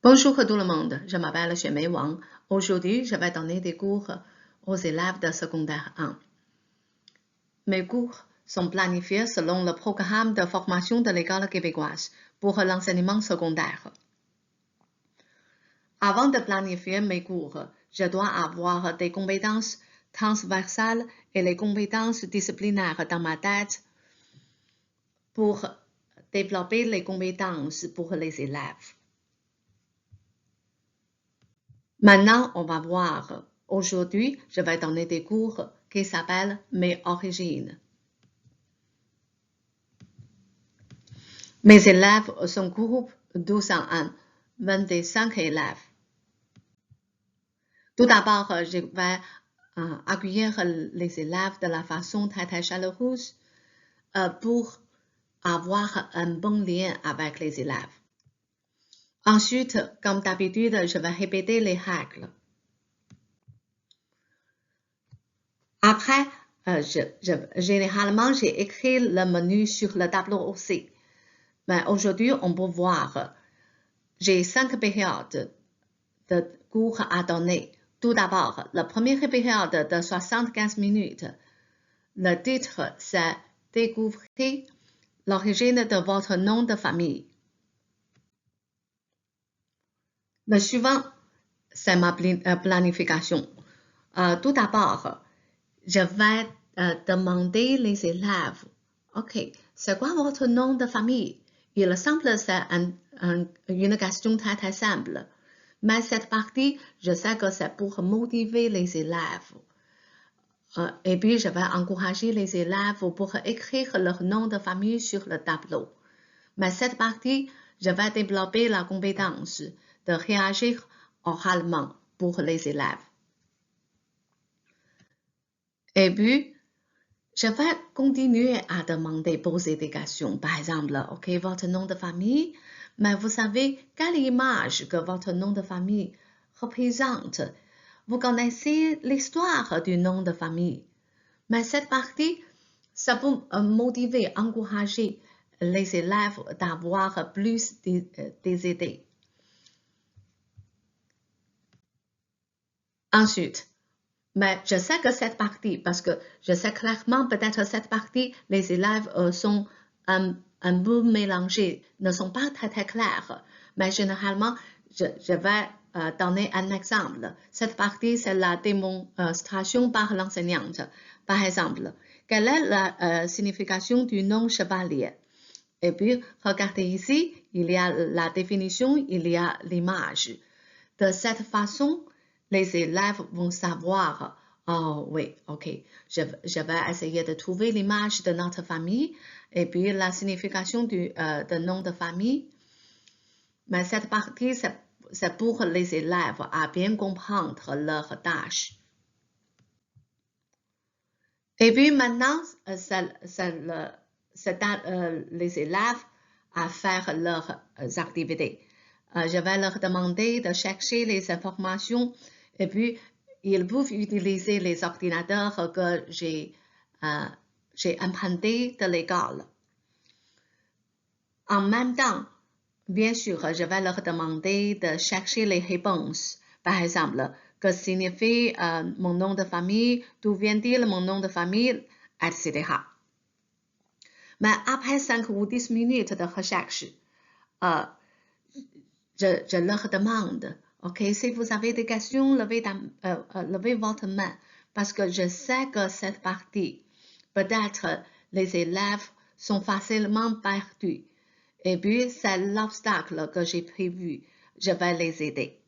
Bonjour tout le monde, je m'appelle Xuemei Wang. Aujourd'hui, je vais donner des cours aux élèves de secondaire 1. Mes cours sont planifiés selon le programme de formation de l'école québécoise pour l'enseignement secondaire. Avant de planifier mes cours, je dois avoir des compétences transversales et les compétences disciplinaires dans ma tête pour développer les compétences pour les élèves. Maintenant, on va voir. Aujourd'hui, je vais donner des cours qui s'appellent Mes origines. Mes élèves sont groupe 201, 25 élèves. Tout d'abord, je vais accueillir les élèves de la façon très chaleureuse pour avoir un bon lien avec les élèves. Ensuite, comme d'habitude, je vais répéter les règles. Après, généralement, j'ai écrit le menu sur le tableau aussi. Mais aujourd'hui, on peut voir, j'ai 5 périodes de cours à donner. Tout d'abord, la première période de 75 minutes. Le titre, c'est « Découvrez l'origine de votre nom de famille ». Le suivant, c'est ma planification. Tout d'abord, je vais demander les élèves, OK, c'est quoi votre nom de famille? Il semble c'est une question très simple. Mais cette partie, je sais que c'est pour motiver les élèves. Et puis, je vais encourager les élèves pour écrire leur nom de famille sur le tableau. Mais cette partie, je vais développer la compétence de réagir oralement pour les élèves. Et puis, je vais continuer à demander, poser des questions. Par exemple, OK, votre nom de famille, mais vous savez quelle image que votre nom de famille représente? Vous connaissez l'histoire du nom de famille. Mais cette partie, ça peut motiver, encourager les élèves d'avoir plus des idées. Ensuite, mais je sais que cette partie, parce que je sais clairement peut-être cette partie, les élèves sont un peu mélangés, ne sont pas très clairs. Mais généralement, je vais donner un exemple. Cette partie, c'est la démonstration par l'enseignante. Par exemple, quelle est la signification du nom chevalier? Et puis, regardez ici, il y a la définition, il y a l'image. De cette façon, les élèves vont savoir, oh oui, ok, je vais essayer de trouver l'image de notre famille et puis la signification de nom de famille. Mais cette partie, c'est pour les élèves à bien comprendre leur tâche. Et puis maintenant, c'est les élèves à faire leurs activités. Je vais leur demander de chercher les informations et puis ils peuvent utiliser les ordinateurs que j'ai empruntés de l'école. En même temps, bien sûr, je vais leur demander de chercher les réponses. Par exemple, que signifie mon nom de famille, d'où vient-il mon nom de famille, etc. Mais après 5 ou 10 minutes de recherche, je leur demande, OK, si vous avez des questions, levez votre main, parce que je sais que cette partie, peut-être les élèves sont facilement perdus. Et puis, c'est l'obstacle que j'ai prévu. Je vais les aider.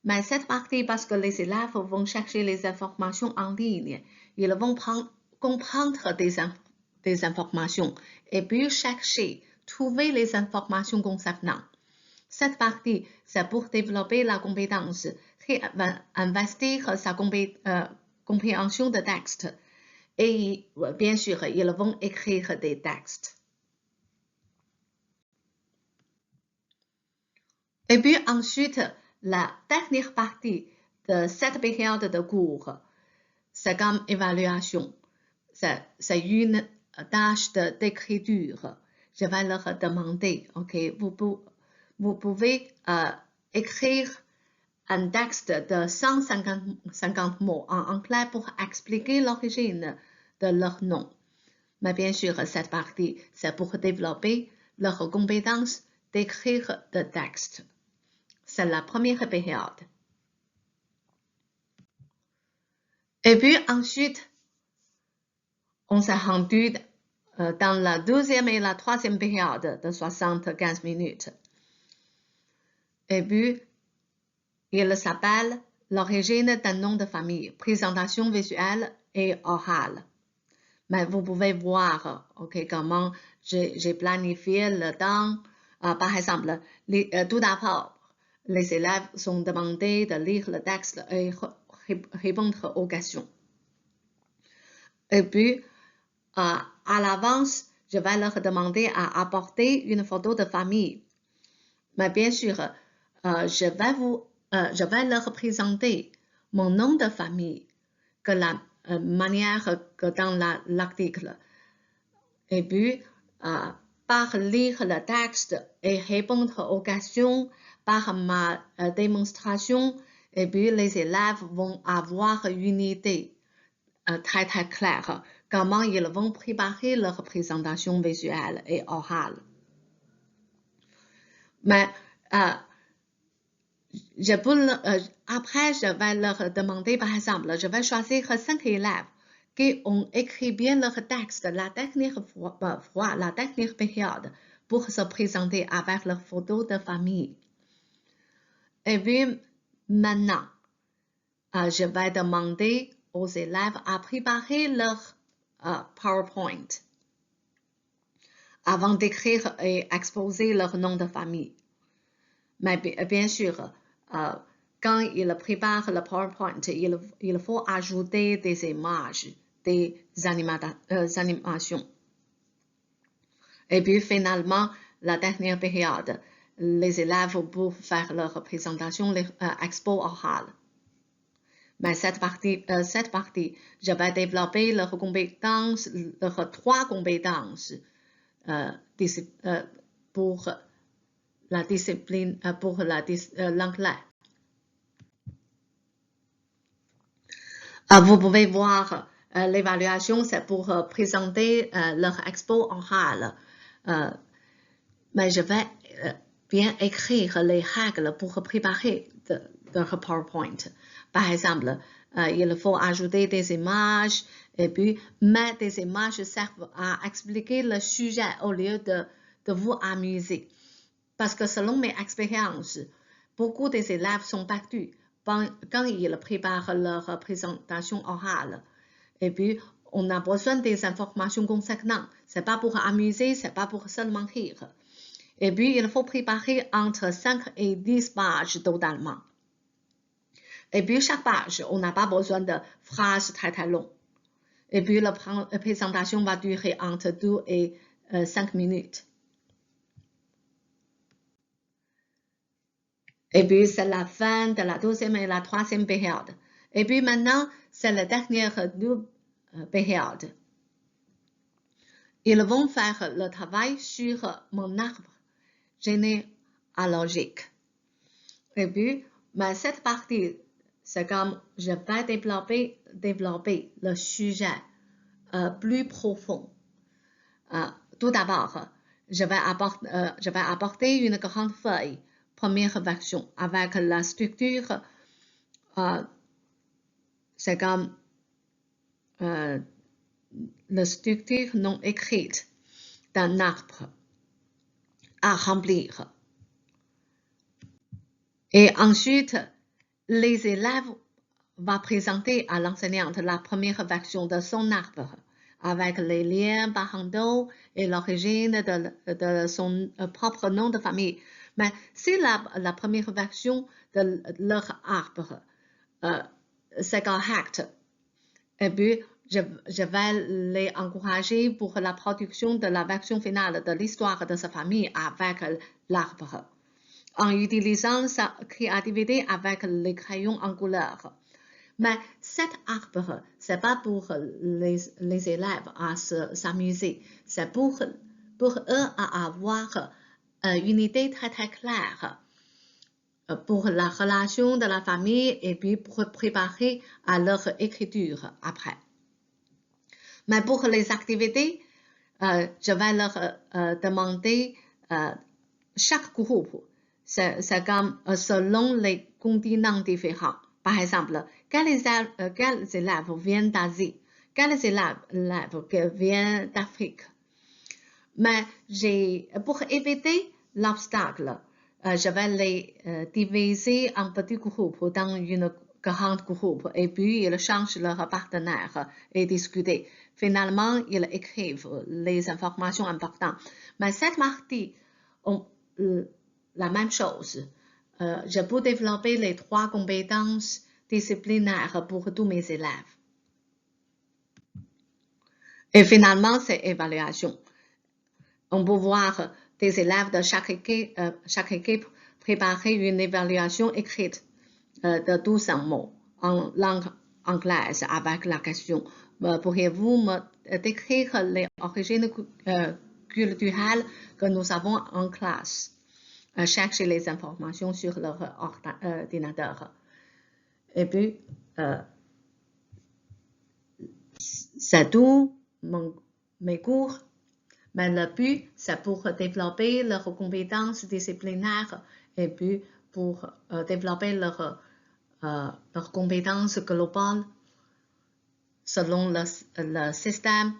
Mais cette partie, parce que les élèves vont chercher les informations en ligne, ils vont comprendre des informations et puis chercher, trouver les informations concernant. Cette partie, c'est pour développer la compétence, investir sa compréhension de texte. Et bien sûr, ils vont écrire des textes. Et puis ensuite, la dernière partie de cette période de cours, c'est comme évaluation. C'est une tâche d'écriture. Je vais leur demander, OK, vous pouvez écrire un texte de 150 mots en anglais pour expliquer l'origine de leur nom. Mais bien sûr, cette partie, c'est pour développer leur compétence d'écrire des textes. C'est la première période. Et puis ensuite, on s'est rendu dans la deuxième et la troisième période de 75 minutes. Et puis, il s'appelle l'origine d'un nom de famille, présentation visuelle et orale. Mais vous pouvez voir comment j'ai planifié le temps. Par exemple, tout d'abord, les élèves sont demandés de lire le texte et répondre aux questions. Et puis, à l'avance, je vais leur demander à apporter une photo de famille. Mais bien sûr, je vais leur présenter mon nom de famille, que la manière que dans l'article. Et puis, par lire le texte et répondre aux questions, par ma démonstration, et puis les élèves vont avoir une idée très claire comment ils vont préparer leur présentation visuelle et orale. Mais après, je vais leur demander, par exemple, je vais choisir 5 élèves qui ont écrit bien leur texte la dernière période pour se présenter avec leur photo de famille. Et puis, maintenant, je vais demander aux élèves à préparer leur PowerPoint avant d'écrire et exposer leur nom de famille. Mais bien sûr, quand ils préparent le PowerPoint, il faut ajouter des images, des animations. Et puis finalement, la dernière période, les élèves peuvent faire leur présentation, expo orale. Mais cette partie, je vais développer leurs compétences, leurs 3 compétences pour la discipline, pour l'anglais. Vous pouvez voir l'évaluation, c'est pour présenter leur expo orale. Mais je vais bien écrire les règles pour préparer leur PowerPoint. Par exemple, il faut ajouter des images et puis mettre des images servent à expliquer le sujet au lieu de vous amuser. Parce que selon mes expériences, beaucoup des élèves sont perdus quand ils préparent leur présentation orale. Et puis, on a besoin des informations concernant. C'est pas pour amuser, c'est pas pour seulement rire. Et puis, il faut préparer entre 5 et 10 pages totalement. Et puis, chaque page, on n'a pas besoin de phrases très longues. Et puis, la présentation va durer entre 2 et 5 minutes. Et puis, c'est la fin de la deuxième et la troisième période. Et puis, maintenant, c'est la dernière période. Ils vont faire le travail sur mon arbre généalogique. Et puis, mais cette partie, c'est comme je vais développer le sujet plus profond. Tout d'abord, je vais apporter une grande feuille, première version, avec la structure, c'est comme la structure non écrite d'un arbre à remplir. Et ensuite, les élèves vont présenter à l'enseignante la première version de son arbre avec les liens parentaux et l'origine de son propre nom de famille. Mais si la première version de leur arbre c'est correct, et puis je vais les encourager pour la production de la version finale de l'histoire de sa famille avec l'arbre, en utilisant sa créativité avec les crayons en couleur. Mais cet arbre, c'est pas pour les élèves à s'amuser, c'est pour eux à avoir une idée très claire pour la relation de la famille et puis pour préparer à leur écriture après. Mais pour les activités, je vais leur demander chaque groupe, c'est comme selon les continents différents. Par exemple, quels élèves viennent d'Asie, quels élèves viennent d'Afrique. Mais pour éviter l'obstacle, je vais les diviser en petits groupes dans une grande groupe et puis ils changent leur partenaire et discutent. Finalement, ils écrivent les informations importantes. Mais cette partie, la même chose. Je peux développer les 3 compétences disciplinaires pour tous mes élèves. Et finalement, c'est évaluation. On peut voir des élèves de chaque équipe préparer une évaluation écrite de 12 mots en langue anglaise avec la question pourriez-vous me décrire les origines culturelles que nous avons en classe? Chercher les informations sur leur ordinateur. Et puis, c'est tout mes cours. Mais le but, c'est pour développer leurs compétences disciplinaires et puis pour développer leurs compétences globales selon le système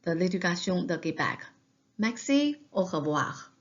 de l'éducation de Québec. Merci, au revoir.